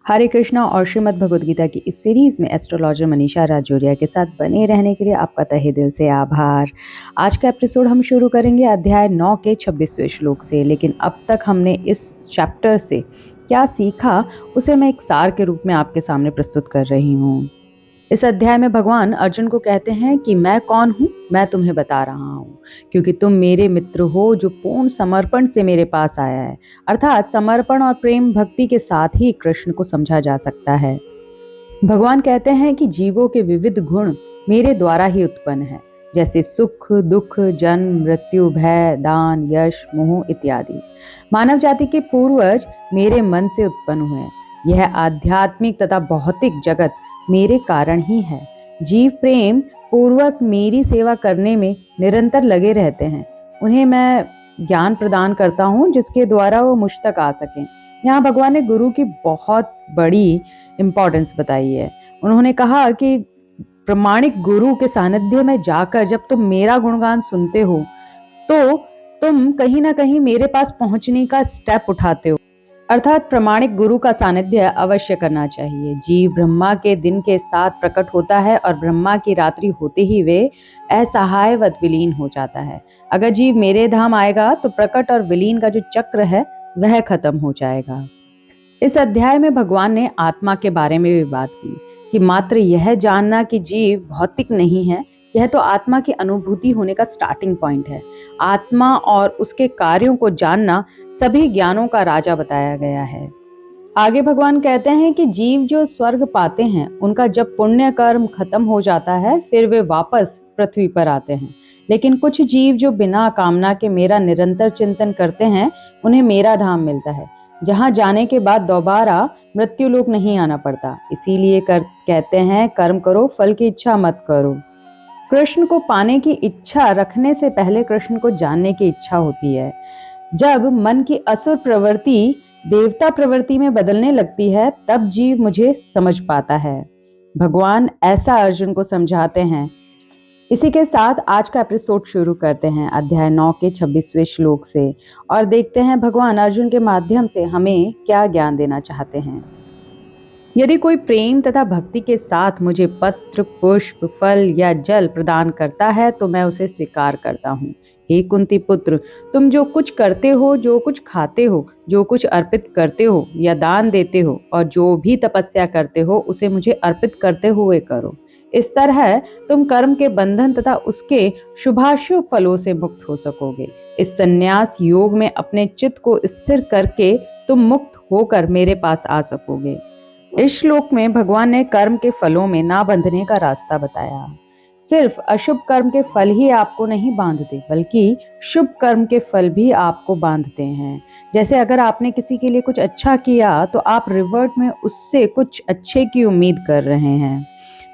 हरे कृष्णा और श्रीमद् भगवद गीता की इस सीरीज में एस्ट्रोलॉजर मनीषा राजौरिया के साथ बने रहने के लिए आपका तहे दिल से आभार। आज का एपिसोड हम शुरू करेंगे अध्याय 9 के 26वें श्लोक से। लेकिन अब तक हमने इस चैप्टर से क्या सीखा उसे मैं एक सार के रूप में आपके सामने प्रस्तुत कर रही हूँ। इस अध्याय में भगवान अर्जुन को कहते हैं कि मैं कौन हूँ, मैं तुम्हें बता रहा हूँ, क्योंकि तुम मेरे मित्र हो जो पूर्ण समर्पण से मेरे पास आया है। अर्थात समर्पण और प्रेम भक्ति के साथ ही कृष्ण को समझा जा सकता है। भगवान कहते हैं कि जीवों के विविध गुण मेरे द्वारा ही उत्पन्न है, जैसे सुख, दुख, जन्म, मृत्यु, भय, दान, यश, मोह इत्यादि। मानव जाति के पूर्वज मेरे मन से उत्पन्न हुए हैं। यह आध्यात्मिक तथा भौतिक जगत मेरे कारण ही है। जीव प्रेम पूर्वक मेरी सेवा करने में निरंतर लगे रहते हैं। उन्हें मैं ज्ञान प्रदान करता हूँ जिसके द्वारा वो मुझ तक आ सकें। यहाँ भगवान ने गुरु की बहुत बड़ी इम्पोर्टेंस बताई है। उन्होंने कहा कि प्रामाणिक गुरु के सानिध्य में जाकर जब तुम मेरा गुणगान सुनते हो तो तुम कहीं ना कहीं मेरे पास पहुंचने का स्टेप उठाते हो। अर्थात प्रामाणिक गुरु का सानिध्य अवश्य करना चाहिए। जीव ब्रह्मा के दिन के साथ प्रकट होता है और ब्रह्मा की रात्रि होते ही वे असहायवत विलीन हो जाता है। अगर जीव मेरे धाम आएगा तो प्रकट और विलीन का जो चक्र है वह खत्म हो जाएगा। इस अध्याय में भगवान ने आत्मा के बारे में भी बात की कि मात्र यह जानना कि जीव भौतिक नहीं है, यह तो आत्मा की अनुभूति होने का स्टार्टिंग पॉइंट है। आत्मा और उसके कार्यों को जानना सभी ज्ञानों का राजा बताया गया है। आगे भगवान कहते हैं कि जीव जो स्वर्ग पाते हैं उनका जब पुण्य कर्म खत्म हो जाता है फिर वे वापस पृथ्वी पर आते हैं। लेकिन कुछ जीव जो बिना कामना के मेरा निरंतर चिंतन करते हैं उन्हें मेरा धाम मिलता है, जहां जाने के बाद दोबारा मृत्यु लोक नहीं आना पड़ता। इसीलिए कहते हैं कर्म करो, फल की इच्छा मत करो। कृष्ण को पाने की इच्छा रखने से पहले कृष्ण को जानने की इच्छा होती है। जब मन की असुर प्रवृत्ति देवता प्रवृत्ति में बदलने लगती है तब जीव मुझे समझ पाता है। भगवान ऐसा अर्जुन को समझाते हैं। इसी के साथ आज का एपिसोड शुरू करते हैं अध्याय 9 के 26वें श्लोक से और देखते हैं भगवान अर्जुन के माध्यम से हमें क्या ज्ञान देना चाहते हैं। यदि कोई प्रेम तथा भक्ति के साथ मुझे पत्र, पुष्प, फल या जल प्रदान करता है तो मैं उसे स्वीकार करता हूँ। हे कुंती पुत्र, तुम जो कुछ करते हो, जो कुछ खाते हो, जो कुछ अर्पित करते हो या दान देते हो और जो भी तपस्या करते हो उसे मुझे अर्पित करते हुए करो। इस तरह तुम कर्म के बंधन तथा उसके शुभाशुभ फलों से मुक्त हो सकोगे। इस संन्यास योग में अपने चित्त को स्थिर करके तुम मुक्त होकर मेरे पास आ सकोगे। इस श्लोक में भगवान ने कर्म के फलों में ना बंधने का रास्ता बताया। सिर्फ अशुभ कर्म के फल ही आपको नहीं बांधते, बल्कि शुभ कर्म के फल भी आपको बांधते हैं। जैसे अगर आपने किसी के लिए कुछ अच्छा किया तो आप रिवर्ट में उससे कुछ अच्छे की उम्मीद कर रहे हैं।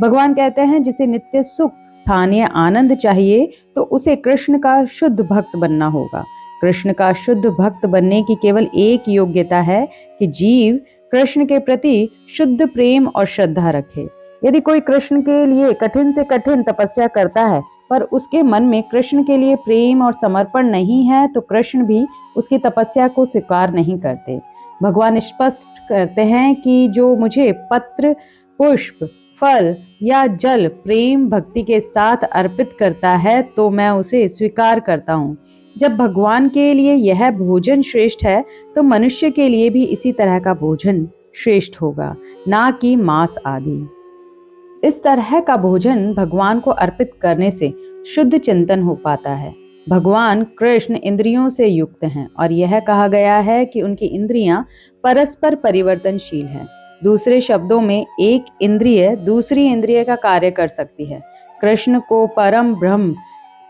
भगवान कहते हैं जिसे नित्य सुख, स्थानीय आनंद चाहिए तो उसे कृष्ण का शुद्ध भक्त बनना होगा। कृष्ण का शुद्ध भक्त बनने की केवल एक योग्यता है कि जीव कृष्ण के प्रति शुद्ध प्रेम और श्रद्धा रखे। यदि कोई कृष्ण के लिए कठिन से कठिन तपस्या करता है पर उसके मन में कृष्ण के लिए प्रेम और समर्पण नहीं है तो कृष्ण भी उसकी तपस्या को स्वीकार नहीं करते। भगवान स्पष्ट करते हैं कि जो मुझे पत्र, पुष्प, फल या जल प्रेम भक्ति के साथ अर्पित करता है तो मैं उसे स्वीकार करता हूँ। जब भगवान के लिए यह भोजन श्रेष्ठ है तो मनुष्य के लिए भी इसी तरह का भोजन श्रेष्ठ होगा, ना कि मांस आदि। इस तरह का भोजन भगवान को अर्पित करने से शुद्ध चिंतन हो पाता है। भगवान कृष्ण इंद्रियों से युक्त हैं और यह कहा गया है कि उनकी इंद्रियां परस्पर परिवर्तनशील हैं। दूसरे शब्दों में एक इंद्रिय दूसरी इंद्रिय का कार्य कर सकती है। कृष्ण को परम ब्रह्म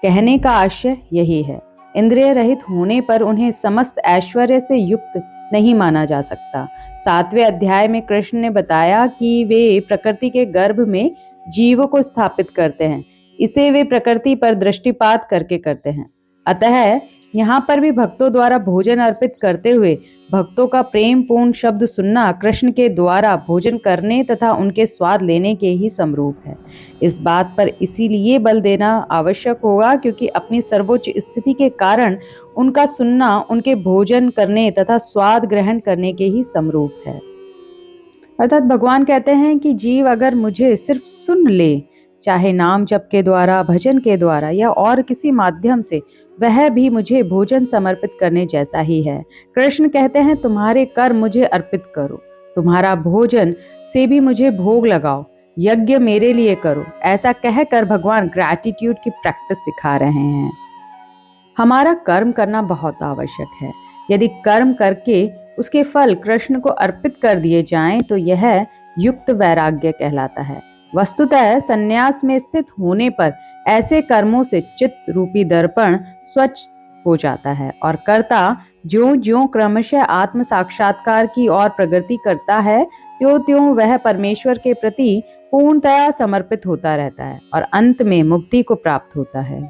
कहने का आशय यही है। इंद्रिय रहित होने पर उन्हें समस्त ऐश्वर्य से युक्त नहीं माना जा सकता। 7वें अध्याय में कृष्ण ने बताया कि वे प्रकृति के गर्भ में जीवों को स्थापित करते हैं। इसे वे प्रकृति पर दृष्टिपात करके करते हैं। अतः यहाँ पर भी भक्तों द्वारा भोजन अर्पित करते हुए भक्तों का प्रेम पूर्ण शब्द सुनना कृष्ण के द्वारा भोजन करने तथा उनके स्वाद लेने के ही समरूप है। इस बात पर इसीलिए बल देना आवश्यक होगा क्योंकि अपनी सर्वोच्च स्थिति के कारण उनका सुनना उनके भोजन करने तथा स्वाद ग्रहण करने के ही समरूप है। अर्थात भगवान कहते हैं कि जीव अगर मुझे सिर्फ सुन ले, चाहे नाम जप के द्वारा, भजन के द्वारा या और किसी माध्यम से, वह भी मुझे भोजन समर्पित करने जैसा ही है। कृष्ण कहते हैं तुम्हारे कर्म मुझे अर्पित करो, तुम्हारा भोजन से भी मुझे भोग लगाओ, यज्ञ मेरे लिए करो। ऐसा कहकर भगवान ग्रैटिट्यूड की प्रैक्टिस सिखा रहे हैं। हमारा कर्म करना बहुत आवश्यक है। यदि कर्म करके उसके फल कृष्ण को अर्पित कर दिए जाएं तो यह युक्त वैराग्य कहलाता है। वस्तुतः संन्यास में स्थित होने पर ऐसे कर्मों से चित्त रूपी दर्पण स्वच्छ हो जाता है और कर्ता ज्यों-ज्यों क्रमशः आत्म साक्षात्कार की ओर प्रगति करता है, त्यों-त्यों वह परमेश्वर के प्रति पूर्णतया समर्पित होता रहता है और अंत में मुक्ति को प्राप्त होता है।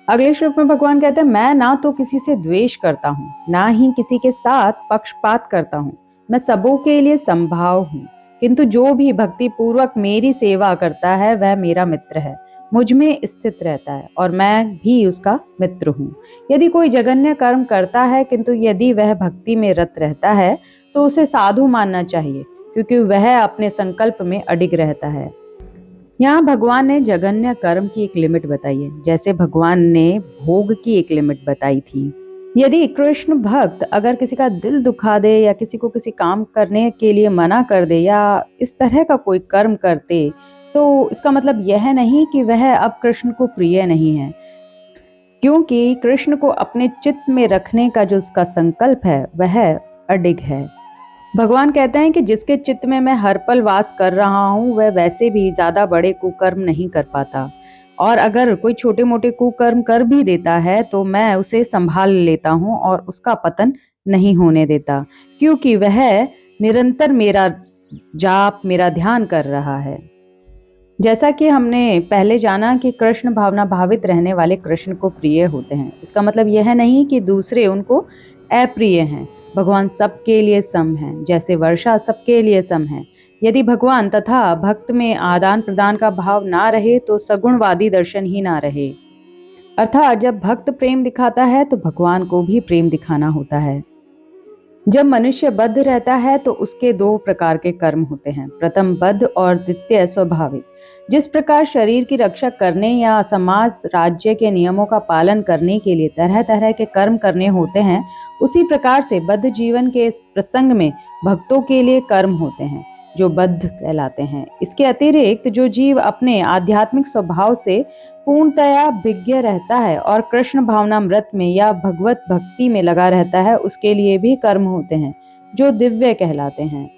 अगले श्लोक में भगवान कहते हैं, मैं ना तो किसी से द्वेष करता हूँ, ना ही किसी के साथ पक्षपात करता हूँ। मैं सबों के लिए संभाव हूँ, किंतु जो भी भक्ति पूर्वक मेरी सेवा करता है वह मेरा मित्र है, मुझ में स्थित रहता है और मैं भी उसका मित्र हूँ। यदि कोई जघन्य कर्म करता है किंतु यदि वह भक्ति में रत रहता है तो उसे साधु मानना चाहिए, क्योंकि वह अपने संकल्प में अडिग रहता है। यहाँ भगवान ने जघन्य कर्म की एक लिमिट बताई है, जैसे भगवान ने भोग की एक लिमिट बताई थी। यदि कृष्ण भक्त अगर किसी का दिल दुखा दे या किसी को किसी काम करने के लिए मना कर दे या इस तरह का कोई कर्म करते, तो इसका मतलब यह नहीं कि वह अब कृष्ण को प्रिय नहीं है, क्योंकि कृष्ण को अपने चित्त में रखने का जो उसका संकल्प है वह अडिग है। भगवान कहते हैं कि जिसके चित्त में मैं हर पल वास कर रहा हूँ वह वैसे भी ज्यादा बड़े कुकर्म नहीं कर पाता, और अगर कोई छोटे मोटे कुकर्म कर भी देता है तो मैं उसे संभाल लेता हूँ और उसका पतन नहीं होने देता, क्योंकि वह निरंतर मेरा जाप, मेरा ध्यान कर रहा है। जैसा कि हमने पहले जाना कि कृष्ण भावना भावित रहने वाले कृष्ण को प्रिय होते हैं, इसका मतलब यह नहीं कि दूसरे उनको अप्रिय हैं। भगवान सबके लिए सम है, जैसे वर्षा सबके लिए सम है। यदि भगवान तथा भक्त में आदान प्रदान का भाव ना रहे तो सगुणवादी दर्शन ही ना रहे। अर्थात जब भक्त प्रेम दिखाता है तो भगवान को भी प्रेम दिखाना होता है। जब मनुष्य बद्ध रहता है तो उसके दो प्रकार के कर्म होते हैं, प्रथम बद्ध और द्वितीय स्वाभाविक। जिस प्रकार शरीर की रक्षा करने या समाज राज्य के नियमों का पालन करने के लिए तरह तरह के कर्म करने होते हैं, उसी प्रकार से बद्ध जीवन के इस प्रसंग में भक्तों के लिए कर्म होते हैं जो बद्ध कहलाते हैं। इसके अतिरिक्त जो जीव अपने आध्यात्मिक स्वभाव से पूर्णतया विज्ञ रहता है और कृष्ण भावनामृत में या भगवत भक्ति में लगा रहता है, उसके लिए भी कर्म होते हैं जो दिव्य कहलाते हैं।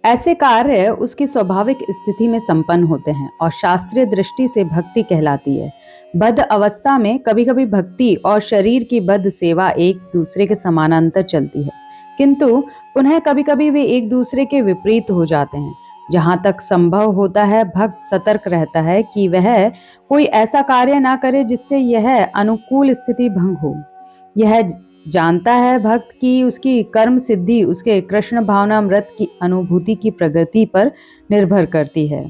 ऐसे कार्य उसकी स्वाभाविक स्थिति में संपन्न होते हैं और शास्त्रीय दृष्टि से भक्ति कहलाती है। बद्ध अवस्था में कभी कभी भक्ति और शरीर की बद्ध सेवा एक दूसरे के समानांतर चलती है, किंतु पुनः कभी कभी वे एक दूसरे के विपरीत हो जाते हैं। जहाँ तक संभव होता है भक्त सतर्क रहता है कि वह कोई ऐसा कार्य ना करे जिससे यह अनुकूल स्थिति भंग हो। यह जानता है भक्त की उसकी कर्म सिद्धि उसके कृष्ण भावनामृत की अनुभूति की प्रगति पर निर्भर करती है।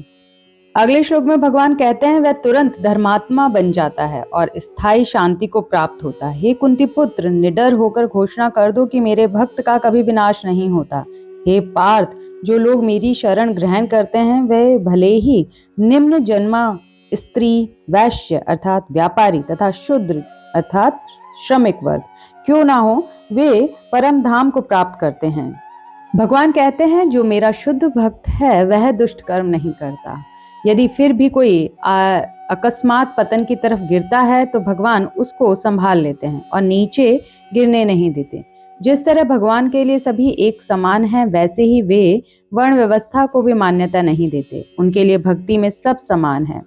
अगले श्लोक में भगवान कहते हैं, वह तुरंत धर्मात्मा बन जाता है और स्थायी शांति को प्राप्त होता है। हे कुंती पुत्र, निडर होकर घोषणा कर दो कि मेरे भक्त का कभी विनाश नहीं होता। हे पार्थ, जो लोग मेरी शरण ग्रहण करते हैं वे भले ही निम्न जन्मा स्त्री, वैश्य अर्थात व्यापारी तथा शूद्र अर्थात श्रमिक वर्ग क्यों ना हो, वे परम धाम को प्राप्त करते हैं। भगवान कहते हैं, जो मेरा शुद्ध भक्त है वह दुष्ट कर्म नहीं करता। यदि फिर भी कोई अकस्मात पतन की तरफ गिरता है तो भगवान उसको संभाल लेते हैं और नीचे गिरने नहीं देते। जिस तरह भगवान के लिए सभी एक समान हैं, वैसे ही वे वर्ण व्यवस्था को भी मान्यता नहीं देते। उनके लिए भक्ति में सब समान है,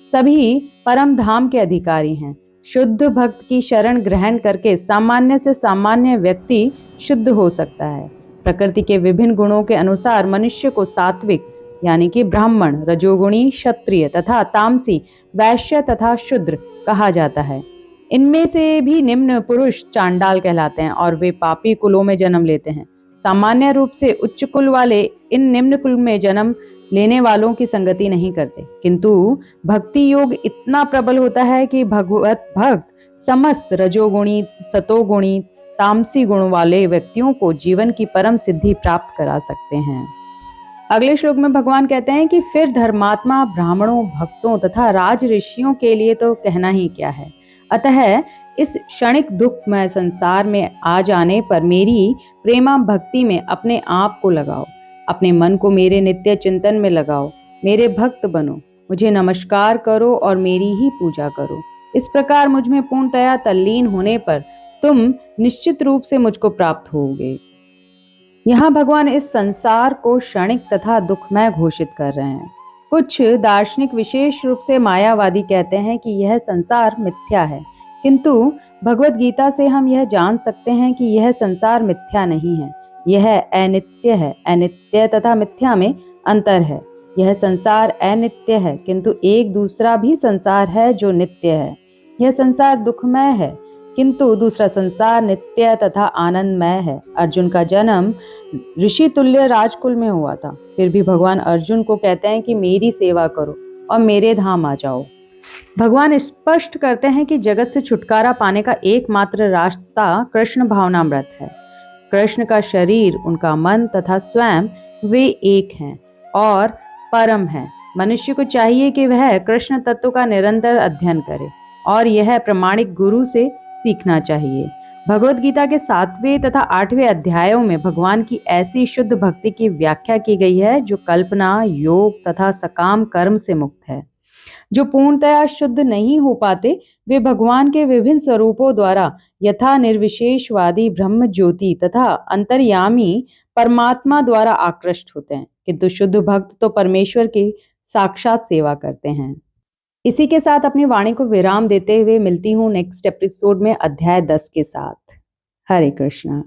सभी परम धाम के अधिकारी हैं। शुद्ध भक्त की शरण ग्रहण करके सामान्य से सामान्य व्यक्ति शुद्ध हो सकता है। प्रकृति के विभिन्न गुणों के अनुसार मनुष्य को सात्विक यानी कि ब्राह्मण, रजोगुणी, क्षत्रिय तथा तामसी, वैश्य तथा शूद्र कहा जाता है। इनमें से भी निम्न पुरुष चांडाल कहलाते हैं और वे पापी कुलों में जन्म लेते हैं। सामान्य रूप से उच्च कुल वाले इन निम्न कुल में जन्म लेने वालों की संगति नहीं करते, किंतु भक्ति योग इतना प्रबल होता है कि भगवत भक्त समस्त रजोगुणी, सतोगुणी, तामसी गुण वाले व्यक्तियों को जीवन की परम सिद्धि प्राप्त करा सकते हैं। अगले श्लोक में भगवान कहते हैं कि फिर धर्मात्मा ब्राह्मणों, भक्तों तथा राज ऋषियों के लिए तो कहना ही क्या है। अतः इस क्षणिक दुखमय संसार में आ जाने पर मेरी प्रेमा भक्ति में अपने आप को लगाओ, अपने मन को मेरे नित्य चिंतन में लगाओ, मेरे भक्त बनो, मुझे नमस्कार करो और मेरी ही पूजा करो। इस प्रकार मुझ में पूर्णतया तल्लीन होने पर तुम निश्चित रूप से मुझको प्राप्त होगे। यहाँ भगवान इस संसार को क्षणिक तथा दुखमय घोषित कर रहे हैं। कुछ दार्शनिक विशेष रूप से मायावादी कहते हैं कि यह संसार मिथ्या है, किंतु भगवत गीता से हम यह जान सकते हैं कि यह संसार मिथ्या नहीं है, यह अनित्य है। अनित्य तथा मिथ्या में अंतर है। यह संसार अनित्य है, किंतु एक दूसरा भी संसार है जो नित्य है। यह संसार दुखमय है, किंतु दूसरा संसार नित्य तथा आनंदमय है। अर्जुन का जन्म ऋषि तुल्य राजकुल में हुआ था, फिर भी भगवान अर्जुन को कहते हैं कि मेरी सेवा करो और मेरे धाम आ जाओ। भगवान स्पष्ट करते हैं कि जगत से छुटकारा पाने का एकमात्र रास्ता कृष्ण भावनामृत है। कृष्ण का शरीर, उनका मन तथा स्वयं वे एक हैं और परम हैं। मनुष्य को चाहिए कि वह कृष्ण तत्व का निरंतर अध्ययन करे और यह प्रमाणिक गुरु से सीखना चाहिए। भगवत गीता के 7वें तथा 8वें अध्यायों में भगवान की ऐसी शुद्ध भक्ति की व्याख्या की गई है जो कल्पना, योग तथा सकाम कर्म से मुक्त है। जो पूर्णतया शुद्ध नहीं हो पाते वे भगवान के विभिन्न स्वरूपों द्वारा यथा निर्विशेषवादी ब्रह्म ज्योति तथा अंतर्यामी परमात्मा द्वारा आकृष्ट होते हैं, किंतु शुद्ध भक्त तो परमेश्वर की साक्षात सेवा करते हैं। इसी के साथ अपनी वाणी को विराम देते हुए मिलती हूँ नेक्स्ट एपिसोड में अध्याय 10 के साथ। हरे कृष्णा।